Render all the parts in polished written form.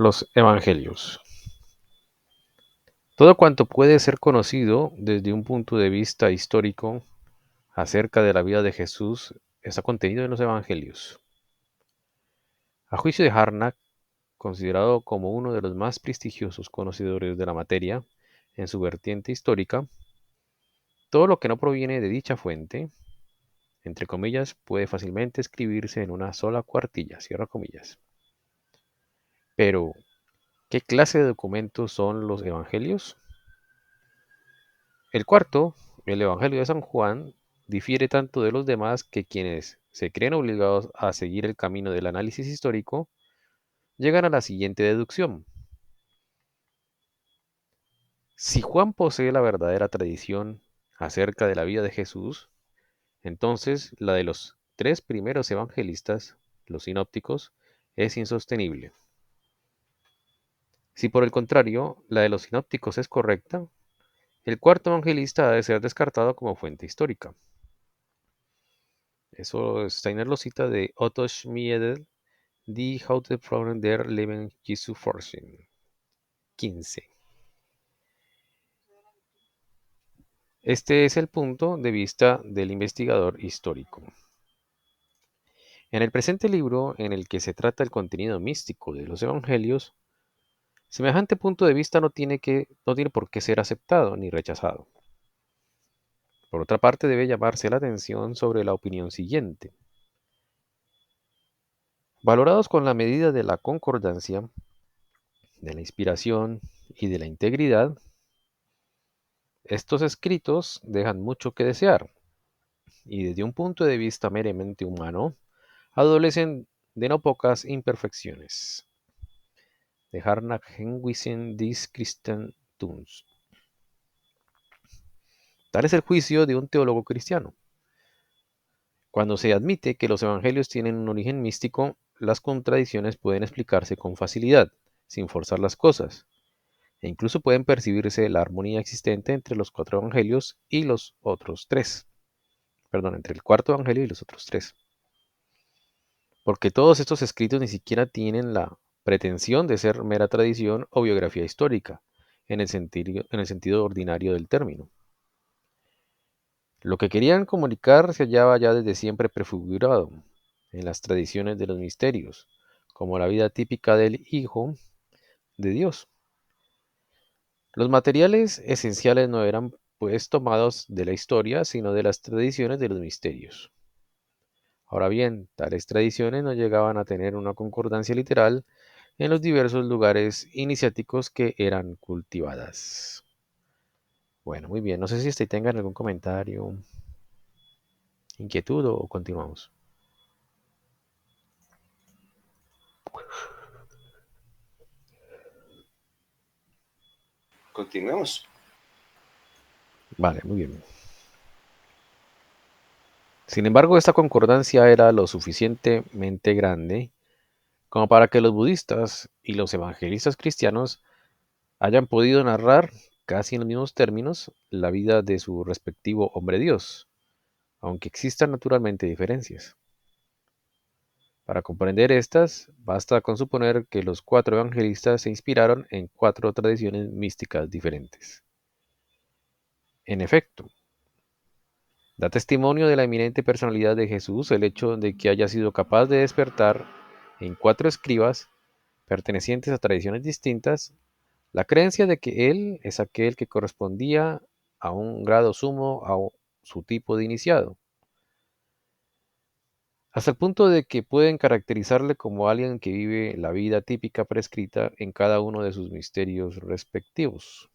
Los Evangelios. Todo cuanto puede ser conocido desde un punto de vista histórico acerca de la vida de Jesús está contenido en los Evangelios. A juicio de Harnack, considerado como uno de los más prestigiosos conocedores de la materia en su vertiente histórica, todo lo que no proviene de dicha fuente, entre comillas, puede fácilmente escribirse en una sola cuartilla, cierra comillas. Pero, ¿qué clase de documentos son los Evangelios? El cuarto, el Evangelio de San Juan, difiere tanto de los demás que quienes se creen obligados a seguir el camino del análisis histórico llegan a la siguiente deducción. Si Juan posee la verdadera tradición acerca de la vida de Jesús, entonces la de los tres primeros evangelistas, los sinópticos, es insostenible. Si por el contrario la de los sinópticos es correcta, el cuarto evangelista ha de ser descartado como fuente histórica. Eso Steiner lo cita de Otto Schmiedel, Die Hauptproblem der Leben Jesu Forschung, 15. Este es el punto de vista del investigador histórico. En el presente libro, en el que se trata el contenido místico de los evangelios, semejante punto de vista no tiene por qué ser aceptado ni rechazado. Por otra parte, debe llamarse la atención sobre la opinión siguiente. Valorados con la medida de la concordancia, de la inspiración y de la integridad, estos escritos dejan mucho que desear y desde un punto de vista meramente humano, adolecen de no pocas imperfecciones. De Harnack Henwissen des Christentums. Tal es el juicio de un teólogo cristiano. Cuando se admite que los evangelios tienen un origen místico, las contradicciones pueden explicarse con facilidad, sin forzar las cosas, e incluso pueden percibirse la armonía existente entre los cuatro evangelios y los otros tres. Perdón, entre el cuarto evangelio y los otros tres. Porque todos estos escritos ni siquiera tienen la pretensión de ser mera tradición o biografía histórica, en el sentido ordinario del término. Lo que querían comunicar se hallaba ya desde siempre prefigurado en las tradiciones de los misterios, como la vida típica del Hijo de Dios. Los materiales esenciales no eran pues tomados de la historia, sino de las tradiciones de los misterios. Ahora bien, tales tradiciones no llegaban a tener una concordancia literal en los diversos lugares iniciáticos que eran cultivadas. Bueno, muy bien. No sé si tengan algún comentario, inquietud o continuamos. Continuemos. Vale, muy bien. Sin embargo, esta concordancia era lo suficientemente grande como para que los budistas y los evangelistas cristianos hayan podido narrar, casi en los mismos términos, la vida de su respectivo hombre Dios, aunque existan naturalmente diferencias. Para comprender estas, basta con suponer que los cuatro evangelistas se inspiraron en cuatro tradiciones místicas diferentes. En efecto, da testimonio de la eminente personalidad de Jesús el hecho de que haya sido capaz de despertar en cuatro escribas, pertenecientes a tradiciones distintas, la creencia de que Él es aquel que correspondía a un grado sumo a su tipo de iniciado, hasta el punto de que pueden caracterizarle como alguien que vive la vida típica prescrita en cada uno de sus misterios respectivos.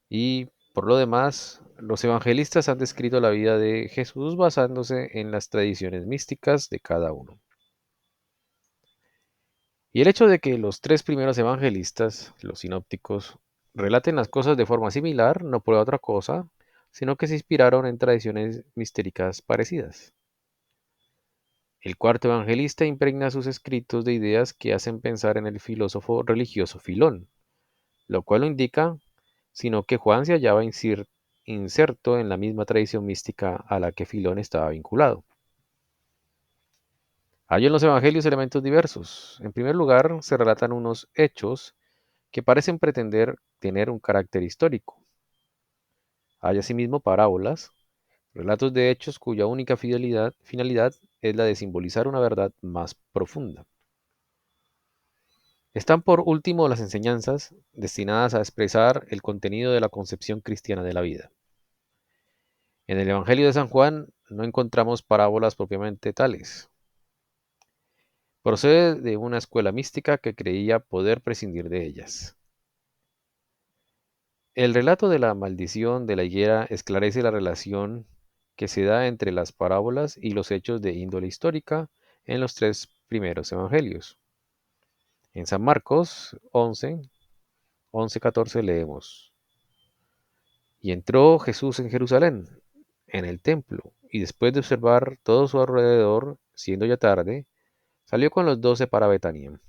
Y por lo demás, los evangelistas han descrito la vida de Jesús basándose en las tradiciones místicas de cada uno. Y el hecho de que los tres primeros evangelistas, los sinópticos, relaten las cosas de forma similar no prueba otra cosa, sino que se inspiraron en tradiciones mistéricas parecidas. El cuarto evangelista impregna sus escritos de ideas que hacen pensar en el filósofo religioso Filón, lo cual no indica sino que Juan se hallaba inserto en la misma tradición mística a la que Filón estaba vinculado. Hay en los evangelios elementos diversos. En primer lugar, se relatan unos hechos que parecen pretender tener un carácter histórico. Hay asimismo parábolas, relatos de hechos cuya única finalidad es la de simbolizar una verdad más profunda. Están por último las enseñanzas destinadas a expresar el contenido de la concepción cristiana de la vida. En el Evangelio de San Juan no encontramos parábolas propiamente tales. Procede de una escuela mística que creía poder prescindir de ellas. El relato de la maldición de la higuera esclarece la relación que se da entre las parábolas y los hechos de índole histórica en los tres primeros evangelios. En San Marcos 11:14 leemos: Y entró Jesús en Jerusalén, en el templo, y después de observar todo su alrededor, siendo ya tarde, salió con los 12 para Betania.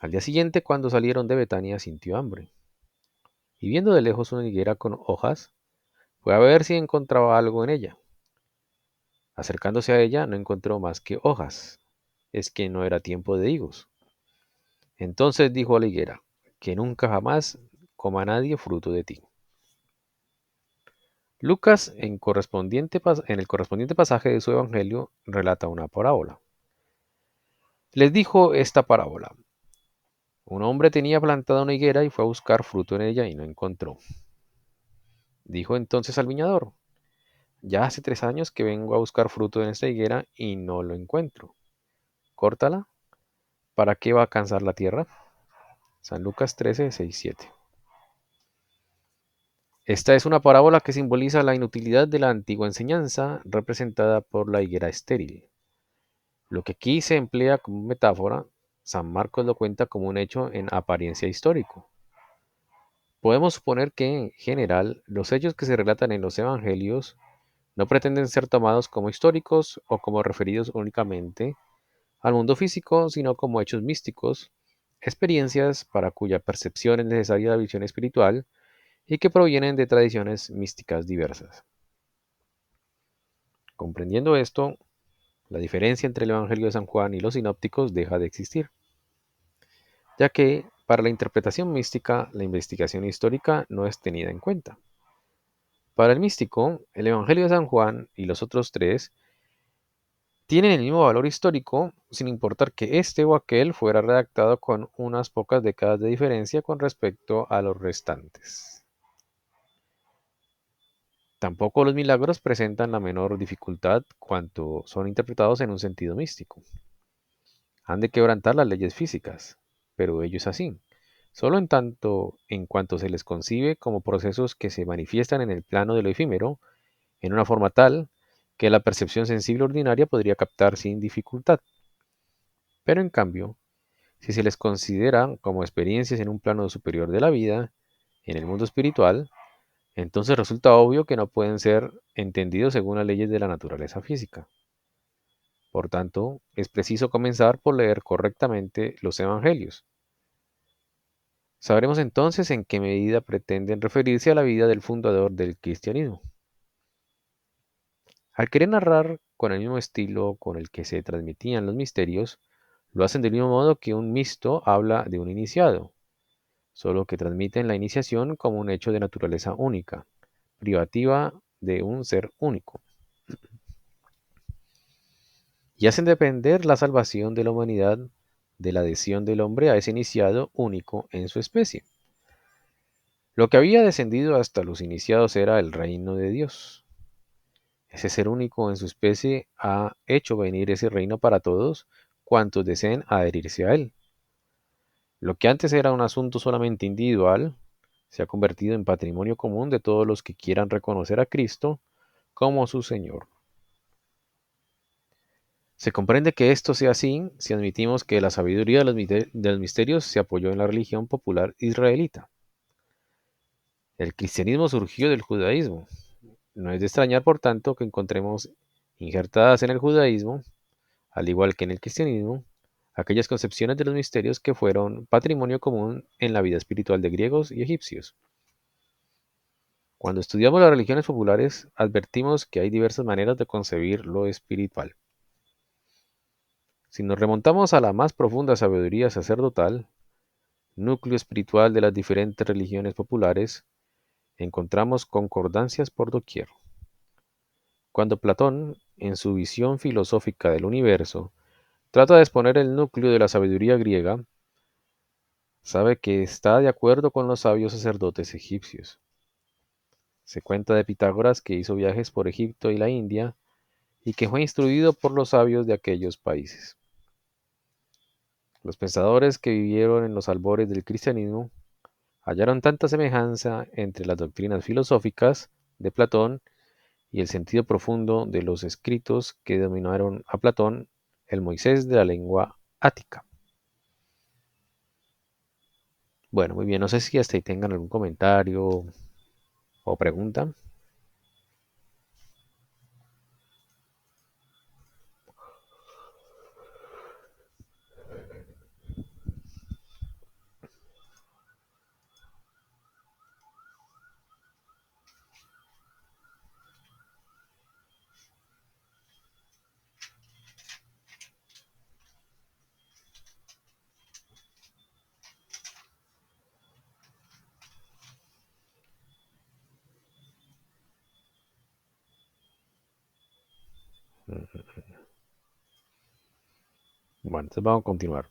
Al día siguiente, cuando salieron de Betania, sintió hambre. Y viendo de lejos una higuera con hojas, fue a ver si encontraba algo en ella. Acercándose a ella, no encontró más que hojas. Es que no era tiempo de higos. Entonces dijo a la higuera: que nunca jamás coma nadie fruto de ti. Lucas, en el correspondiente pasaje de su evangelio, relata una parábola. Les dijo esta parábola: un hombre tenía plantada una higuera y fue a buscar fruto en ella y no encontró. Dijo entonces al viñador: ya hace 3 años que vengo a buscar fruto en esta higuera y no lo encuentro. Córtala. ¿Para qué va a cansar la tierra? San Lucas 13, 6, 7. Esta es una parábola que simboliza la inutilidad de la antigua enseñanza representada por la higuera estéril. Lo que aquí se emplea como metáfora, San Marcos lo cuenta como un hecho en apariencia histórico. Podemos suponer que, en general, los hechos que se relatan en los evangelios no pretenden ser tomados como históricos o como referidos únicamente al mundo físico, sino como hechos místicos, experiencias para cuya percepción es necesaria la visión espiritual y que provienen de tradiciones místicas diversas. Comprendiendo esto, la diferencia entre el Evangelio de San Juan y los sinópticos deja de existir, ya que para la interpretación mística la investigación histórica no es tenida en cuenta. Para el místico, el Evangelio de San Juan y los otros tres tienen el mismo valor histórico, sin importar que este o aquel fuera redactado con unas pocas décadas de diferencia con respecto a los restantes. Tampoco los milagros presentan la menor dificultad cuanto son interpretados en un sentido místico. Han de quebrantar las leyes físicas, pero ello es así, solo en cuanto se les concibe como procesos que se manifiestan en el plano de lo efímero, en una forma tal que la percepción sensible ordinaria podría captar sin dificultad. Pero en cambio, si se les considera como experiencias en un plano superior de la vida, en el mundo espiritual, entonces resulta obvio que no pueden ser entendidos según las leyes de la naturaleza física. Por tanto, es preciso comenzar por leer correctamente los evangelios. Sabremos entonces en qué medida pretenden referirse a la vida del fundador del cristianismo. Al querer narrar con el mismo estilo con el que se transmitían los misterios, lo hacen del mismo modo que un misto habla de un iniciado, solo que transmiten la iniciación como un hecho de naturaleza única, privativa de un ser único, y hacen depender la salvación de la humanidad de la adhesión del hombre a ese iniciado único en su especie. Lo que había descendido hasta los iniciados era el reino de Dios. Ese ser único en su especie ha hecho venir ese reino para todos cuantos deseen adherirse a él. Lo que antes era un asunto solamente individual, se ha convertido en patrimonio común de todos los que quieran reconocer a Cristo como su Señor. Se comprende que esto sea así si admitimos que la sabiduría de los misterios se apoyó en la religión popular israelita. El cristianismo surgió del judaísmo. No es de extrañar, por tanto, que encontremos injertadas en el judaísmo, al igual que en el cristianismo, aquellas concepciones de los misterios que fueron patrimonio común en la vida espiritual de griegos y egipcios. Cuando estudiamos las religiones populares, advertimos que hay diversas maneras de concebir lo espiritual. Si nos remontamos a la más profunda sabiduría sacerdotal, núcleo espiritual de las diferentes religiones populares, encontramos concordancias por doquier. Cuando Platón, en su visión filosófica del universo, trata de exponer el núcleo de la sabiduría griega, sabe que está de acuerdo con los sabios sacerdotes egipcios. Se cuenta de Pitágoras que hizo viajes por Egipto y la India y que fue instruido por los sabios de aquellos países. Los pensadores que vivieron en los albores del cristianismo hallaron tanta semejanza entre las doctrinas filosóficas de Platón y el sentido profundo de los escritos que denominaron a Platón el Moisés de la lengua ática. Bueno, muy bien, no sé si hasta ahí tengan algún comentario o pregunta. Bueno, entonces vamos a continuar.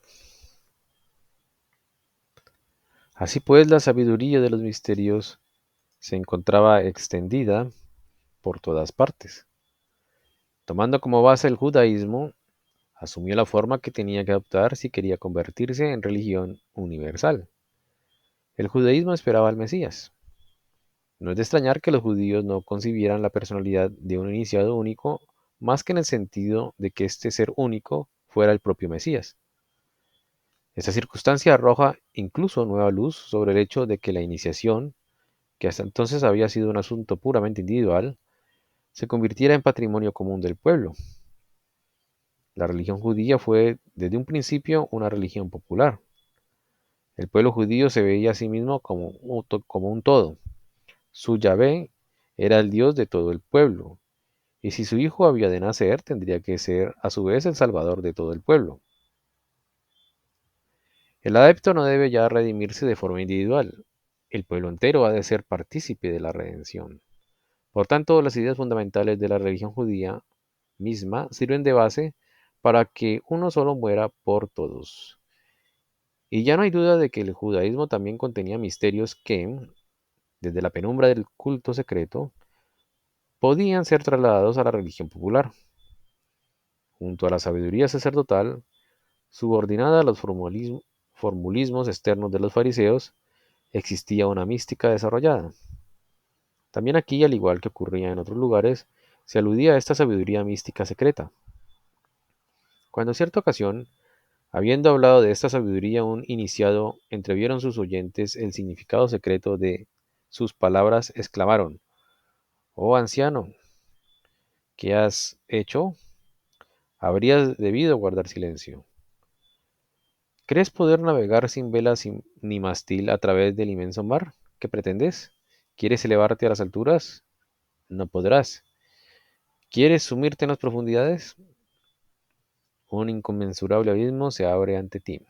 Así pues, la sabiduría de los misterios se encontraba extendida por todas partes. Tomando como base el judaísmo, asumió la forma que tenía que adoptar si quería convertirse en religión universal. El judaísmo esperaba al Mesías. No es de extrañar que los judíos no concibieran la personalidad de un iniciado único más que en el sentido de que este ser único fuera el propio Mesías. Esta circunstancia arroja incluso nueva luz sobre el hecho de que la iniciación, que hasta entonces había sido un asunto puramente individual, se convirtiera en patrimonio común del pueblo. La religión judía fue desde un principio una religión popular. El pueblo judío se veía a sí mismo como un todo. Su Yahvé era el Dios de todo el pueblo, y si su hijo había de nacer, tendría que ser a su vez el Salvador de todo el pueblo. El adepto no debe ya redimirse de forma individual. El pueblo entero ha de ser partícipe de la redención. Por tanto, las ideas fundamentales de la religión judía misma sirven de base para que uno solo muera por todos. Y ya no hay duda de que el judaísmo también contenía misterios que, desde la penumbra del culto secreto, podían ser trasladados a la religión popular. Junto a la sabiduría sacerdotal, subordinada a los formulismos externos de los fariseos, existía una mística desarrollada. También aquí, al igual que ocurría en otros lugares, se aludía a esta sabiduría mística secreta. Cuando en cierta ocasión, habiendo hablado de esta sabiduría un iniciado, entrevieron sus oyentes el significado secreto de sus palabras, exclamaron: «Oh anciano, ¿qué has hecho? Habrías debido guardar silencio. ¿Crees poder navegar sin velas ni mástil a través del inmenso mar? ¿Qué pretendes? ¿Quieres elevarte a las alturas? No podrás. ¿Quieres sumirte en las profundidades? Un inconmensurable abismo se abre ante ti».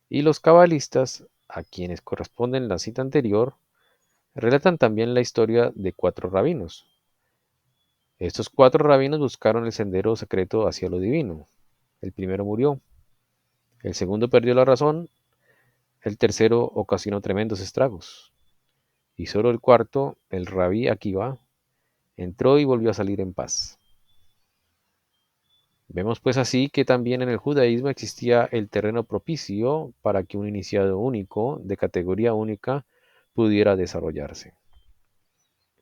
Y los cabalistas, a quienes corresponden la cita anterior, relatan también la historia de 4 rabinos. Estos 4 rabinos buscaron el sendero secreto hacia lo divino. El primero murió, el segundo perdió la razón, el tercero ocasionó tremendos estragos, y solo el cuarto, el rabí Akiva, entró y volvió a salir en paz. Vemos pues así que también en el judaísmo existía el terreno propicio para que un iniciado único, de categoría única, pudiera desarrollarse.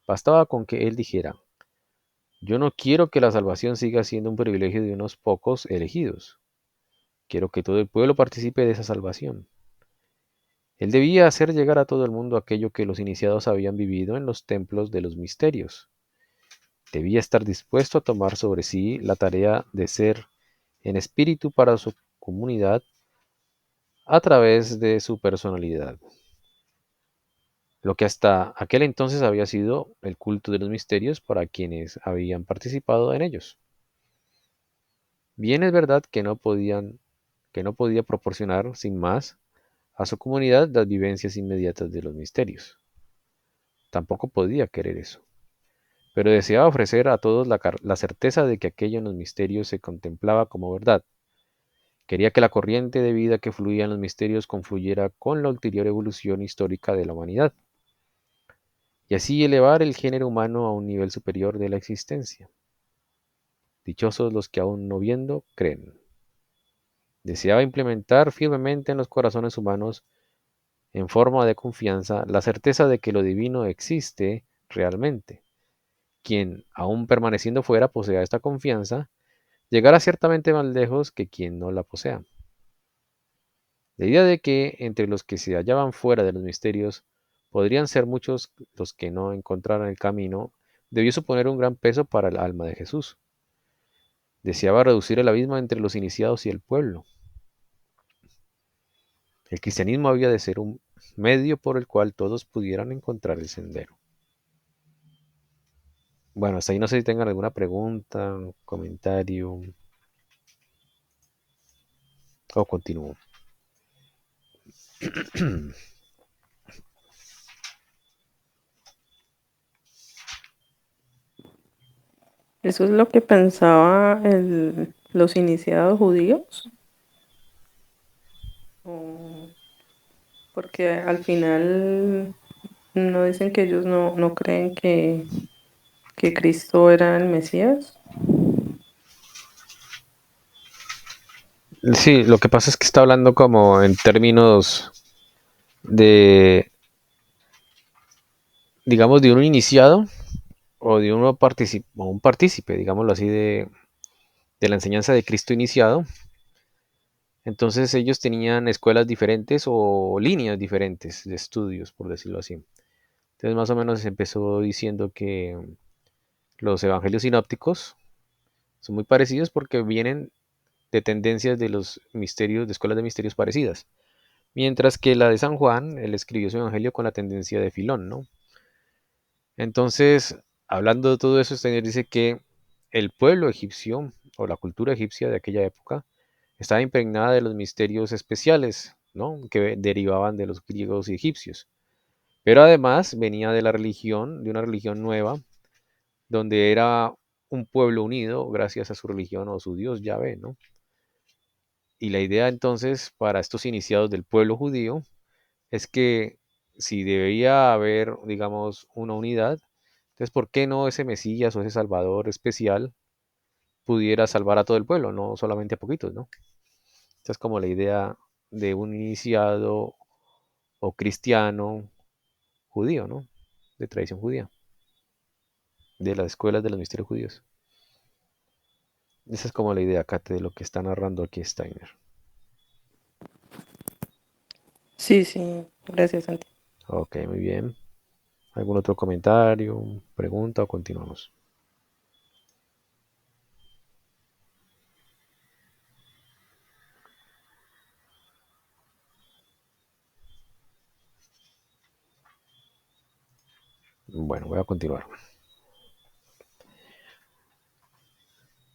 Bastaba con que él dijera: «Yo no quiero que la salvación siga siendo un privilegio de unos pocos elegidos. Quiero que todo el pueblo participe de esa salvación». Él debía hacer llegar a todo el mundo aquello que los iniciados habían vivido en los templos de los misterios. Debía estar dispuesto a tomar sobre sí la tarea de ser en espíritu para su comunidad a través de su personalidad, lo que hasta aquel entonces había sido el culto de los misterios para quienes habían participado en ellos. Bien es verdad que no podía proporcionar, sin más, a su comunidad las vivencias inmediatas de los misterios. Tampoco podía querer eso, pero deseaba ofrecer a todos la certeza de que aquello en los misterios se contemplaba como verdad. Quería que la corriente de vida que fluía en los misterios confluyera con la ulterior evolución histórica de la humanidad, y así elevar el género humano a un nivel superior de la existencia. Dichosos los que aún no viendo, creen. Deseaba implementar firmemente en los corazones humanos, en forma de confianza, la certeza de que lo divino existe realmente. Quien, aún permaneciendo fuera, posea esta confianza, llegará ciertamente más lejos que quien no la posea. La idea de que entre los que se hallaban fuera de los misterios podrían ser muchos los que no encontraran el camino debió suponer un gran peso para el alma de Jesús. Deseaba reducir el abismo entre los iniciados y el pueblo. El cristianismo había de ser un medio por el cual todos pudieran encontrar el sendero. Bueno, hasta ahí no sé si tengan alguna pregunta, comentario o continúo. Eso es lo que pensaba los iniciados judíos, o- porque al final no dicen que ellos no creen que Cristo era el Mesías. Sí, lo que pasa es que está hablando como en términos de, digamos, de un iniciado o de un partícipe, digámoslo así, de la enseñanza de Cristo iniciado. Entonces ellos tenían escuelas diferentes o líneas diferentes de estudios, por decirlo así. Entonces más o menos se empezó diciendo que los evangelios sinópticos son muy parecidos porque vienen de tendencias de los misterios, de escuelas de misterios parecidas. Mientras que la de San Juan, él escribió su evangelio con la tendencia de Filón, ¿no? Entonces, hablando de todo eso, Steiner dice que el pueblo egipcio o la cultura egipcia de aquella época estaba impregnada de los misterios especiales, ¿no? Que derivaban de los griegos y egipcios. Pero además venía de la religión, de una religión nueva, donde era un pueblo unido gracias a su religión o su Dios Yahvé, ¿no? Y la idea entonces para estos iniciados del pueblo judío es que si debía haber, digamos, una unidad, entonces ¿por qué no ese Mesías o ese Salvador especial pudiera salvar a todo el pueblo, no solamente a poquitos, ¿no? Esa es como la idea de un iniciado o cristiano judío, ¿no? De tradición judía, de las escuelas de los misterios judíos. Esa es como la idea, Kate, de lo que está narrando aquí Steiner. Sí, sí, gracias, Santi. Ok, muy bien. ¿Algún otro comentario, pregunta o continuamos? Bueno, voy a continuar.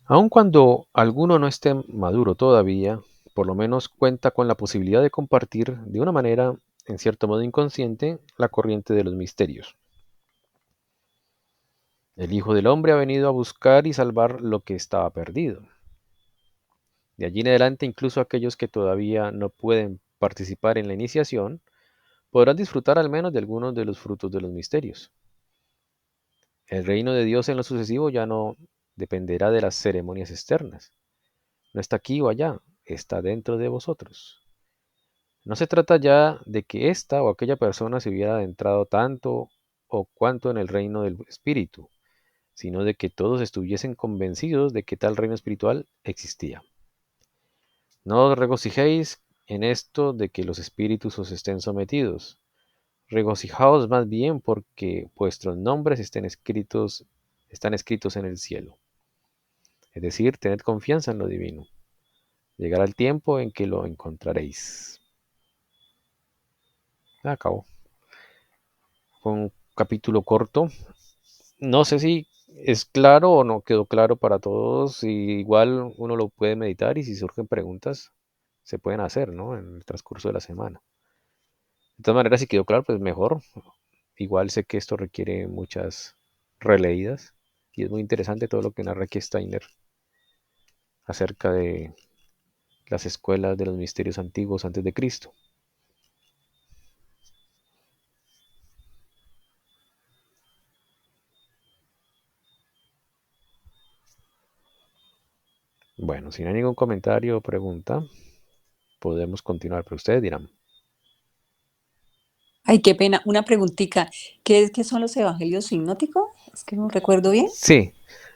Aun cuando alguno no esté maduro todavía, por lo menos cuenta con la posibilidad de compartir de una manera, en cierto modo inconsciente, la corriente de los misterios. El Hijo del Hombre ha venido a buscar y salvar lo que estaba perdido. De allí en adelante, incluso aquellos que todavía no pueden participar en la iniciación, podrán disfrutar al menos de algunos de los frutos de los misterios. El reino de Dios en lo sucesivo ya no dependerá de las ceremonias externas. No está aquí o allá, está dentro de vosotros. No se trata ya de que esta o aquella persona se hubiera adentrado tanto o cuanto en el reino del Espíritu, sino de que todos estuviesen convencidos de que tal reino espiritual existía. No os regocijéis en esto de que los espíritus os estén sometidos. Regocijaos más bien porque vuestros nombres están escritos en el cielo. Es decir, tened confianza en lo divino. Llegará el tiempo en que lo encontraréis. Acabó. Fue un capítulo corto. No sé si ¿Es claro o no quedó claro para todos? Y igual uno lo puede meditar y si surgen preguntas, se pueden hacer, ¿no? En el transcurso de la semana. De todas maneras, si quedó claro, pues mejor. Igual sé que esto requiere muchas releídas y es muy interesante todo lo que narra aquí Steiner acerca de las escuelas de los misterios antiguos antes de Cristo. Bueno, si no hay ningún comentario o pregunta, podemos continuar, pero ustedes dirán. Ay, qué pena. Una preguntita. ¿Qué son los evangelios sinópticos? Es que no recuerdo bien. Sí,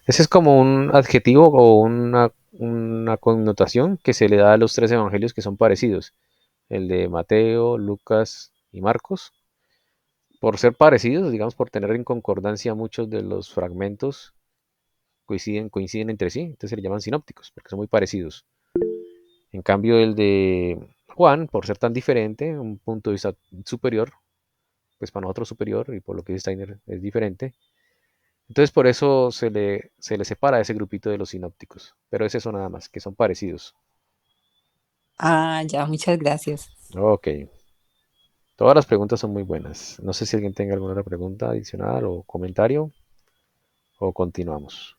ese es como un adjetivo o una connotación que se le da a los tres evangelios que son parecidos, el de Mateo, Lucas y Marcos. Por ser parecidos, digamos, por tener en concordancia muchos de los fragmentos, coinciden entre sí, entonces se le llaman sinópticos, porque son muy parecidos. En cambio, el de Juan, por ser tan diferente, un punto de vista superior, pues para nosotros superior, y por lo que dice Steiner es diferente, entonces por eso se le separa ese grupito de los sinópticos, pero es eso nada más, que son parecidos. Ah, ya, muchas gracias. Ok, todas las preguntas son muy buenas. No sé si alguien tenga alguna otra pregunta adicional o comentario, o continuamos.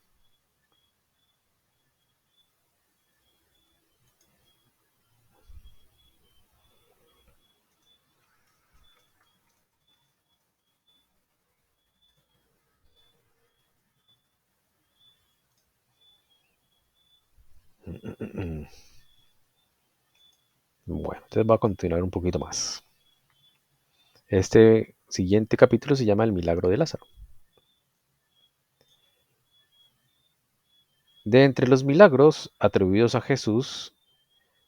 Bueno, entonces va a continuar un poquito más. Este siguiente capítulo se llama El milagro de Lázaro. De entre los milagros atribuidos a Jesús,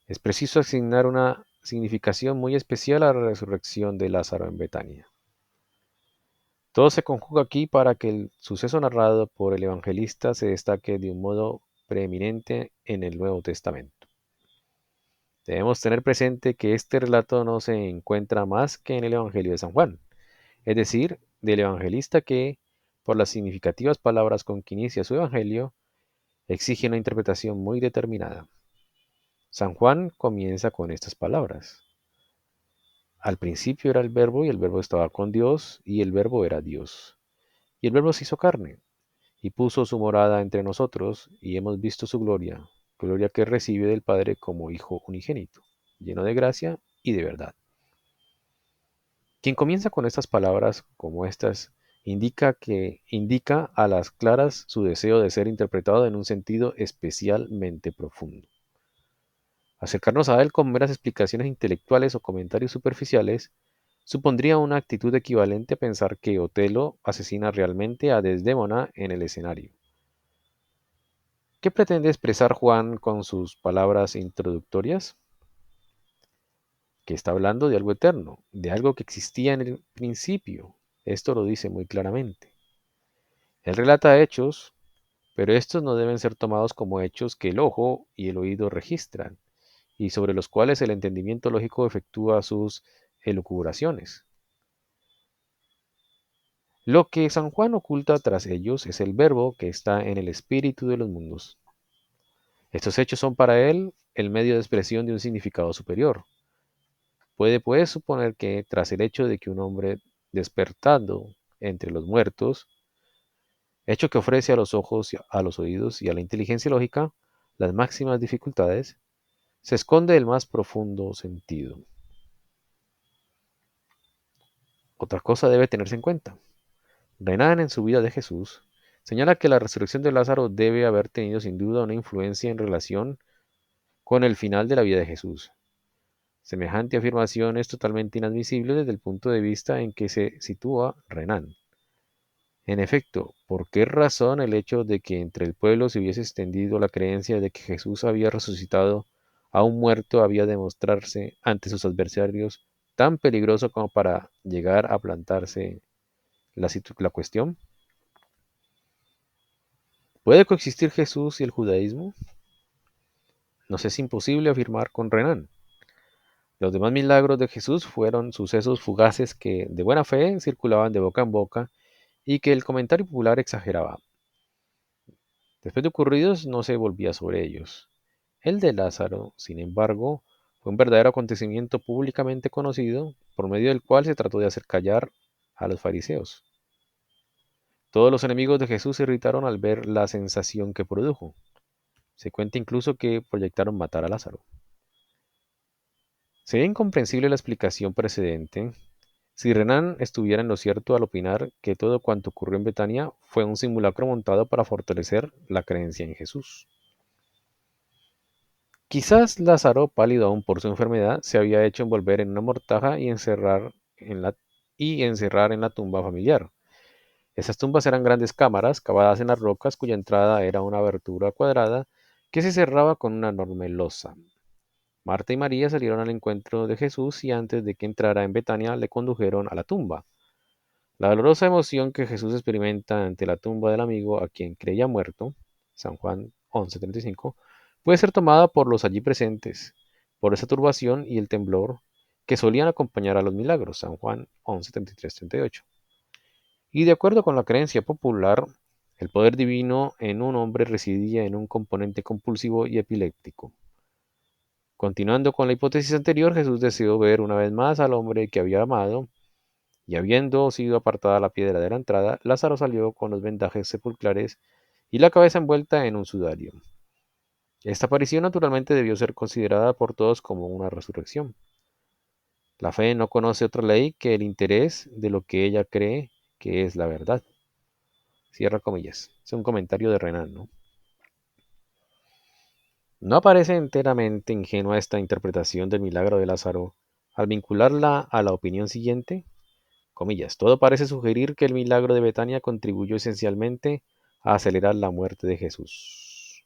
es preciso asignar una significación muy especial a la resurrección de Lázaro en Betania. Todo se conjuga aquí para que el suceso narrado por el evangelista se destaque de un modo preeminente en el Nuevo Testamento. Debemos tener presente que este relato no se encuentra más que en el Evangelio de San Juan, es decir, del evangelista que, por las significativas palabras con que inicia su evangelio, exige una interpretación muy determinada. San Juan comienza con estas palabras. Al principio era el verbo y el verbo estaba con Dios y el verbo era Dios. Y el verbo se hizo carne y puso su morada entre nosotros y hemos visto su gloria, gloria que recibe del Padre como Hijo unigénito, lleno de gracia y de verdad. Quien comienza con estas palabras como estas indica a las claras su deseo de ser interpretado en un sentido especialmente profundo. Acercarnos a él con meras explicaciones intelectuales o comentarios superficiales supondría una actitud equivalente a pensar que Otelo asesina realmente a Desdémona en el escenario. ¿Qué pretende expresar Juan con sus palabras introductorias? Que está hablando de algo eterno, de algo que existía en el principio. Esto lo dice muy claramente. Él relata hechos, pero estos no deben ser tomados como hechos que el ojo y el oído registran, y sobre los cuales el entendimiento lógico efectúa sus elucubraciones. Lo que San Juan oculta tras ellos es el verbo que está en el espíritu de los mundos. Estos hechos son para él el medio de expresión de un significado superior. Puede pues suponer que tras el hecho de que un hombre despertando entre los muertos, hecho que ofrece a los ojos, a los oídos y a la inteligencia lógica las máximas dificultades, se esconde el más profundo sentido. Otra cosa debe tenerse en cuenta. Renan en su vida de Jesús señala que la resurrección de Lázaro debe haber tenido sin duda una influencia en relación con el final de la vida de Jesús. Semejante afirmación es totalmente inadmisible desde el punto de vista en que se sitúa Renan. En efecto, ¿por qué razón el hecho de que entre el pueblo se hubiese extendido la creencia de que Jesús había resucitado a un muerto había de mostrarse ante sus adversarios tan peligroso como para llegar a plantarse la cuestión? ¿Puede coexistir Jesús y el judaísmo? Nos es imposible afirmar con Renan. Los demás milagros de Jesús fueron sucesos fugaces que de buena fe circulaban de boca en boca y que el comentario popular exageraba. Después de ocurridos, no se volvía sobre ellos. El de Lázaro, sin embargo, fue un verdadero acontecimiento públicamente conocido, por medio del cual se trató de hacer callar a los fariseos. Todos los enemigos de Jesús se irritaron al ver la sensación que produjo. Se cuenta incluso que proyectaron matar a Lázaro. Sería incomprensible la explicación precedente si Renan estuviera en lo cierto al opinar que todo cuanto ocurrió en Betania fue un simulacro montado para fortalecer la creencia en Jesús. Quizás Lázaro, pálido aún por su enfermedad, se había hecho envolver en una mortaja y encerrar en la tumba familiar. Esas tumbas eran grandes cámaras cavadas en las rocas cuya entrada era una abertura cuadrada que se cerraba con una enorme losa. Marta y María salieron al encuentro de Jesús y antes de que entrara en Betania le condujeron a la tumba. La dolorosa emoción que Jesús experimenta ante la tumba del amigo a quien creía muerto, San Juan 11:35, puede ser tomada por los allí presentes, por esa turbación y el temblor que solían acompañar a los milagros, San Juan 11:33-38. Y de acuerdo con la creencia popular, el poder divino en un hombre residía en un componente compulsivo y epiléptico. Continuando con la hipótesis anterior, Jesús deseó ver una vez más al hombre que había amado, y habiendo sido apartada la piedra de la entrada, Lázaro salió con los vendajes sepulcrales y la cabeza envuelta en un sudario. Esta aparición naturalmente debió ser considerada por todos como una resurrección. La fe no conoce otra ley que el interés de lo que ella cree que es la verdad. Cierra comillas. Es un comentario de Renan, ¿no? No parece enteramente ingenua esta interpretación del milagro de Lázaro al vincularla a la opinión siguiente. Comillas, todo parece sugerir que el milagro de Betania contribuyó esencialmente a acelerar la muerte de Jesús.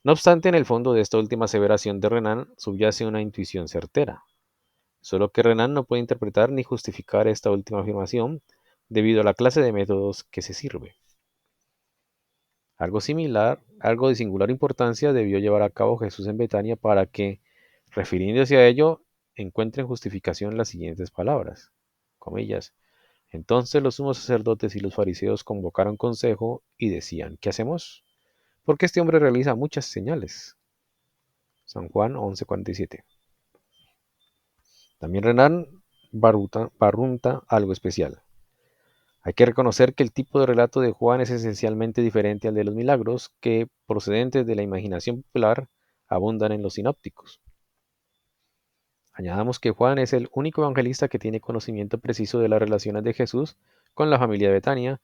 No obstante, en el fondo de esta última aseveración de Renan subyace una intuición certera, solo que Renan no puede interpretar ni justificar esta última afirmación debido a la clase de métodos que se sirve. Algo similar, algo de singular importancia debió llevar a cabo Jesús en Betania para que, refiriéndose a ello, encuentren justificación las siguientes palabras, comillas. Entonces los sumos sacerdotes y los fariseos convocaron consejo y decían, ¿qué hacemos? Porque este hombre realiza muchas señales. San Juan 11:47. También Renan barrunta algo especial. Hay que reconocer que el tipo de relato de Juan es esencialmente diferente al de los milagros que, procedentes de la imaginación popular, abundan en los sinópticos. Añadamos que Juan es el único evangelista que tiene conocimiento preciso de las relaciones de Jesús con la familia de Betania,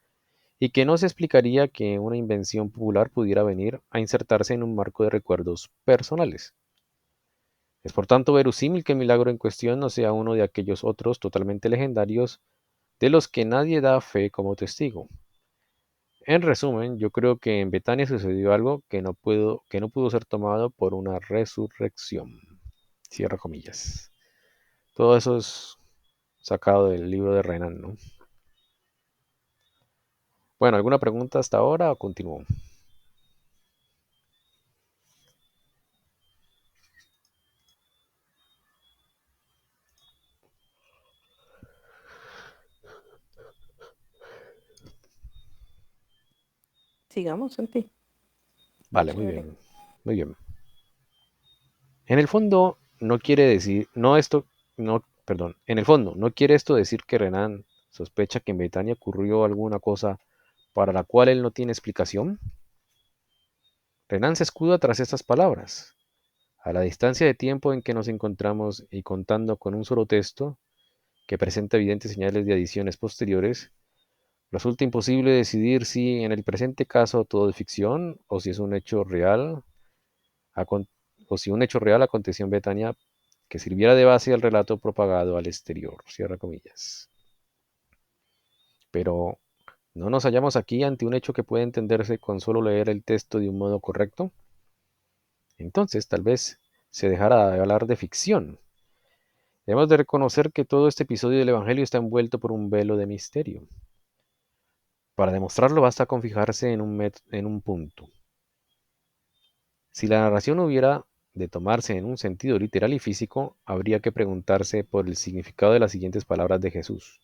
y que no se explicaría que una invención popular pudiera venir a insertarse en un marco de recuerdos personales. Es por tanto verosímil que el milagro en cuestión no sea uno de aquellos otros totalmente legendarios de los que nadie da fe como testigo. En resumen, yo creo que en Betania sucedió algo que no pudo ser tomado por una resurrección. Cierra comillas. Todo eso es sacado del libro de Renan, ¿no? Bueno, ¿alguna pregunta hasta ahora o continúo? Sigamos, Santi. Vale, muy Chévere. bien. Muy bien. En el fondo, no quiere decir, no esto, no, perdón, en el fondo, no quiere esto decir que Renan sospecha que en Betania ocurrió alguna cosa para la cual él no tiene explicación. Renan se escuda tras estas palabras. A la distancia de tiempo en que nos encontramos y contando con un solo texto, que presenta evidentes señales de adiciones posteriores, resulta imposible decidir si en el presente caso todo es ficción o si es un hecho real, o si un hecho real aconteció en Betania que sirviera de base al relato propagado al exterior. Cierra comillas. Pero, ¿no nos hallamos aquí ante un hecho que puede entenderse con solo leer el texto de un modo correcto? Entonces, tal vez se dejara de hablar de ficción. Debemos de reconocer que todo este episodio del Evangelio está envuelto por un velo de misterio. Para demostrarlo basta con fijarse en un punto. Si la narración hubiera de tomarse en un sentido literal y físico, habría que preguntarse por el significado de las siguientes palabras de Jesús.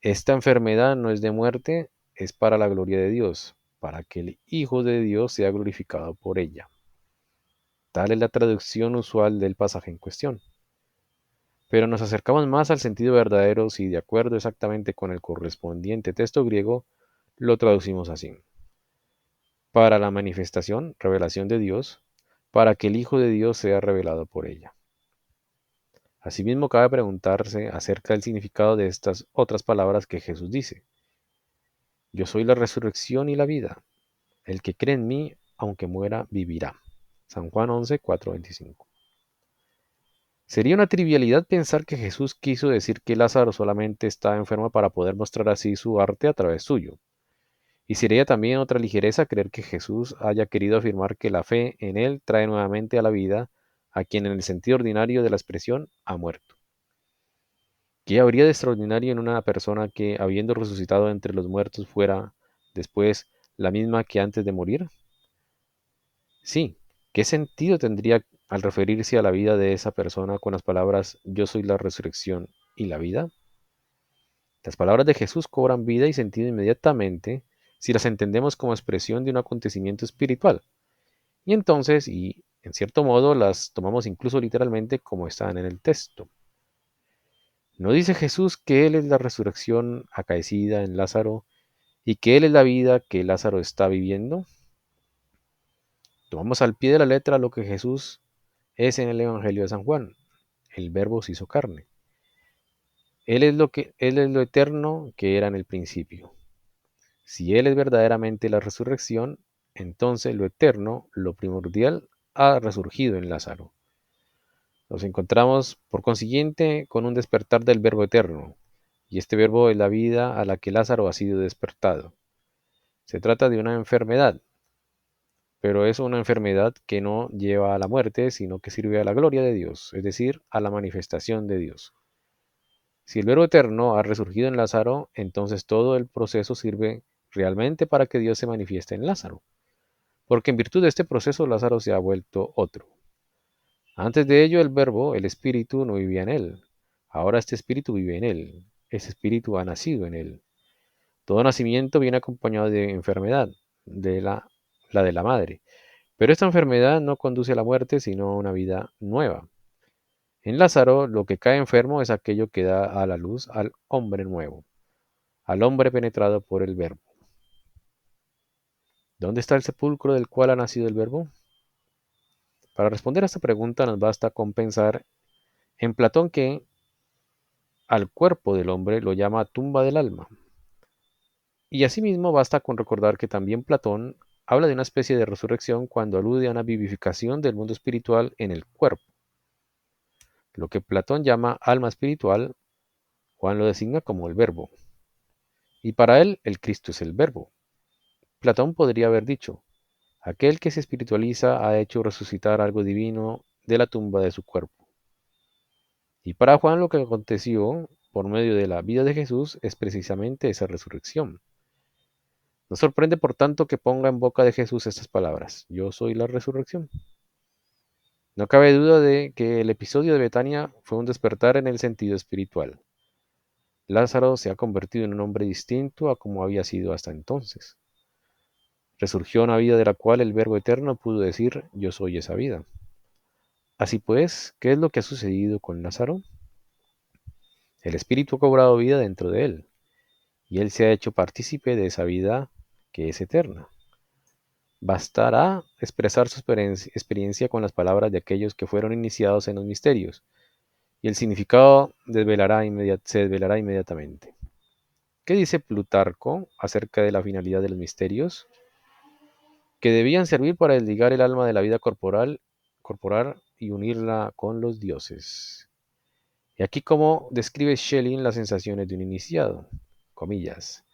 Esta enfermedad no es de muerte, es para la gloria de Dios, para que el Hijo de Dios sea glorificado por ella. Tal es la traducción usual del pasaje en cuestión. Pero nos acercamos más al sentido verdadero si, de acuerdo exactamente con el correspondiente texto griego, lo traducimos así: para la manifestación, revelación de Dios, para que el Hijo de Dios sea revelado por ella. Asimismo, cabe preguntarse acerca del significado de estas otras palabras que Jesús dice: yo soy la resurrección y la vida. El que cree en mí, aunque muera, vivirá. San Juan 11, 4-25. Sería una trivialidad pensar que Jesús quiso decir que Lázaro solamente estaba enfermo para poder mostrar así su arte a través suyo. Y sería también otra ligereza creer que Jesús haya querido afirmar que la fe en él trae nuevamente a la vida a quien en el sentido ordinario de la expresión ha muerto. ¿Qué habría de extraordinario en una persona que, habiendo resucitado entre los muertos, fuera después la misma que antes de morir? Sí, ¿qué sentido tendría al referirse a la vida de esa persona con las palabras yo soy la resurrección y la vida? Las palabras de Jesús cobran vida y sentido inmediatamente si las entendemos como expresión de un acontecimiento espiritual. Y entonces, y en cierto modo, las tomamos incluso literalmente como están en el texto. ¿No dice Jesús que Él es la resurrección acaecida en Lázaro y que Él es la vida que Lázaro está viviendo? Tomamos al pie de la letra lo que Jesús es en el Evangelio de San Juan. El Verbo se hizo carne. Él es lo eterno que era en el principio. Si Él es verdaderamente la resurrección, entonces lo eterno, lo primordial, ha resurgido en Lázaro. Nos encontramos, por consiguiente, con un despertar del Verbo eterno, y este Verbo es la vida a la que Lázaro ha sido despertado. Se trata de una enfermedad, pero es una enfermedad que no lleva a la muerte, sino que sirve a la gloria de Dios, es decir, a la manifestación de Dios. Si el Verbo eterno ha resurgido en Lázaro, entonces todo el proceso sirve realmente para que Dios se manifieste en Lázaro, porque en virtud de este proceso Lázaro se ha vuelto otro. Antes de ello el Verbo, el Espíritu, no vivía en él. Ahora este Espíritu vive en él. Ese Espíritu ha nacido en él. Todo nacimiento viene acompañado de enfermedad, la de la madre. Pero esta enfermedad no conduce a la muerte, sino a una vida nueva. En Lázaro, lo que cae enfermo es aquello que da a la luz al hombre nuevo, al hombre penetrado por el Verbo. ¿Dónde está el sepulcro del cual ha nacido el Verbo? Para responder a esta pregunta nos basta con pensar en Platón, que al cuerpo del hombre lo llama tumba del alma. Y asimismo basta con recordar que también Platón habla de una especie de resurrección cuando alude a una vivificación del mundo espiritual en el cuerpo. Lo que Platón llama alma espiritual, Juan lo designa como el Verbo. Y para él, el Cristo es el Verbo. Platón podría haber dicho: aquel que se espiritualiza ha hecho resucitar algo divino de la tumba de su cuerpo. Y para Juan lo que aconteció por medio de la vida de Jesús es precisamente esa resurrección. No sorprende, por tanto, que ponga en boca de Jesús estas palabras: yo soy la resurrección. No cabe duda de que el episodio de Betania fue un despertar en el sentido espiritual. Lázaro se ha convertido en un hombre distinto a como había sido hasta entonces. Resurgió una vida de la cual el Verbo eterno pudo decir: yo soy esa vida. Así pues, ¿qué es lo que ha sucedido con Lázaro? El Espíritu ha cobrado vida dentro de él, y él se ha hecho partícipe de esa vida que es eterna. Bastará expresar su experiencia con las palabras de aquellos que fueron iniciados en los misterios, y el significado se desvelará inmediatamente. ¿Qué dice Plutarco acerca de la finalidad de los misterios? Que debían servir para desligar el alma de la vida corporal y unirla con los dioses. Y aquí como describe Schelling las sensaciones de un iniciado, comillas.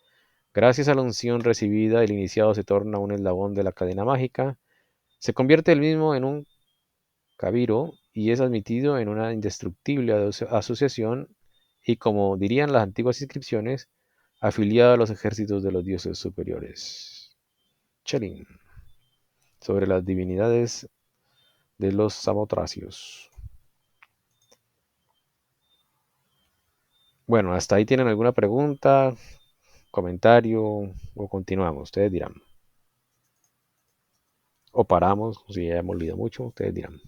Gracias a la unción recibida, el iniciado se torna un eslabón de la cadena mágica, se convierte él mismo en un cabiro y es admitido en una indestructible asociación y, como dirían las antiguas inscripciones, afiliado a los ejércitos de los dioses superiores. Schelling, sobre las divinidades de los samotracios. Bueno, hasta ahí tienen alguna pregunta, comentario o continuamos, ustedes dirán. o paramos, si ya hemos leído mucho, ustedes dirán.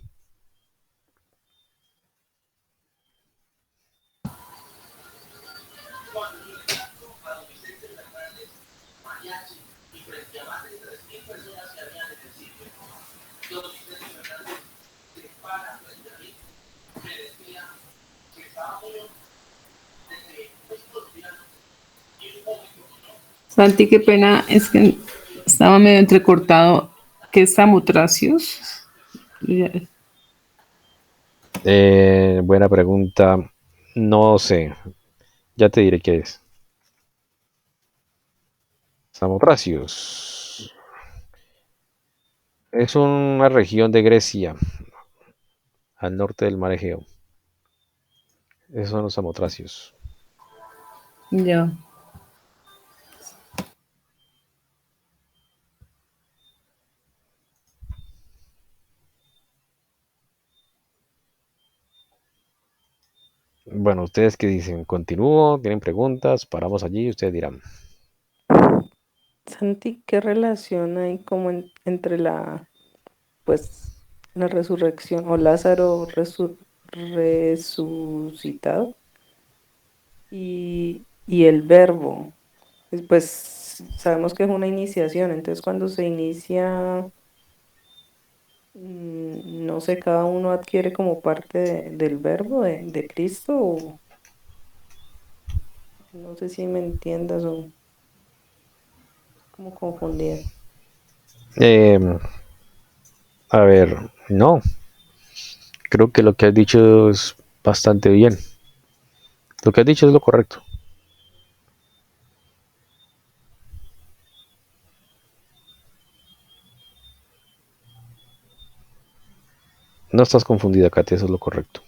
Santi, qué pena, es que estaba medio entrecortado. ¿Qué es Samotracios? Ya. Buena pregunta. No sé. Ya te diré qué es. Samotracios. Es una región de Grecia, al norte del mar Egeo. Esos son los samotracios. Ya. Bueno, ustedes qué dicen, ¿continúo? ¿Tienen preguntas? Paramos allí, ustedes dirán. Santi, ¿qué relación hay como entre pues, la resurrección o Lázaro resucitado y el verbo? Pues sabemos que es una iniciación, entonces cuando se inicia, no sé, cada uno adquiere como parte del verbo de Cristo, o no sé si me entiendas o como confundida. Eh, a ver, no, creo que lo que has dicho es bastante bien. Lo que has dicho es lo correcto. No estás confundida, Katy, eso es lo correcto.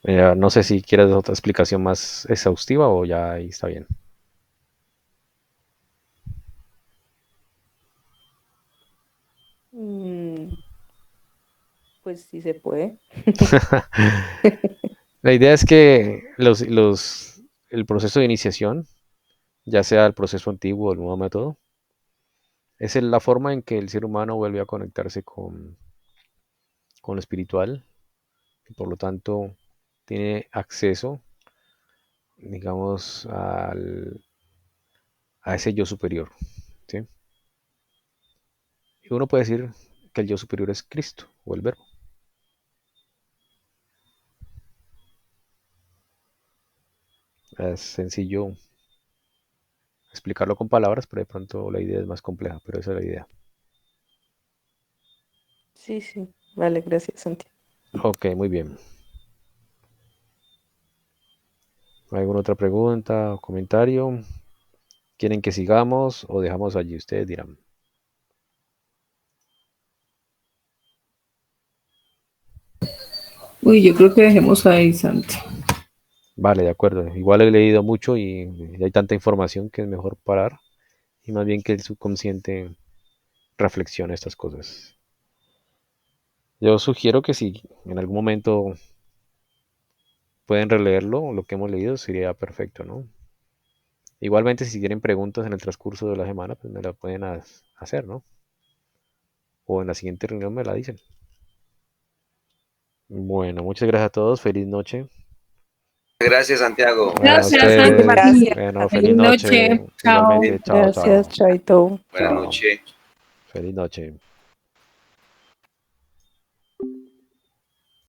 No sé si quieres otra explicación más exhaustiva o ya ahí está bien. Mm, pues sí se puede. La idea es que el proceso de iniciación, ya sea el proceso antiguo o el nuevo método, es la forma en que el ser humano vuelve a conectarse con lo espiritual y por lo tanto tiene acceso, digamos, a ese yo superior. ¿Sí? Y uno puede decir que el yo superior es Cristo o el Verbo. Es sencillo explicarlo con palabras, pero de pronto la idea es más compleja, pero esa es la idea. Sí, sí. Vale, gracias, Santi. Ok, muy bien. ¿Alguna otra pregunta o comentario? ¿Quieren que sigamos o dejamos allí? Ustedes dirán. Uy, yo creo que dejemos ahí, Santi. Vale, de acuerdo. Igual he leído mucho y hay tanta información que es mejor parar y más bien que el subconsciente reflexione estas cosas. Yo sugiero que si en algún momento pueden releerlo, lo que hemos leído sería perfecto, ¿no? Igualmente, si tienen preguntas en el transcurso de la semana, pues me la pueden hacer, ¿no? O en la siguiente reunión me la dicen. Bueno, muchas gracias a todos. Feliz noche. Gracias, Santiago. Bueno, a Gracias, Santi. Muchas ustedes. gracias. Bueno, Feliz feliz noche. noche. Chao. Igualmente, chao, Gracias, chao. Chaito. Buenas Chao. noches. Feliz noche.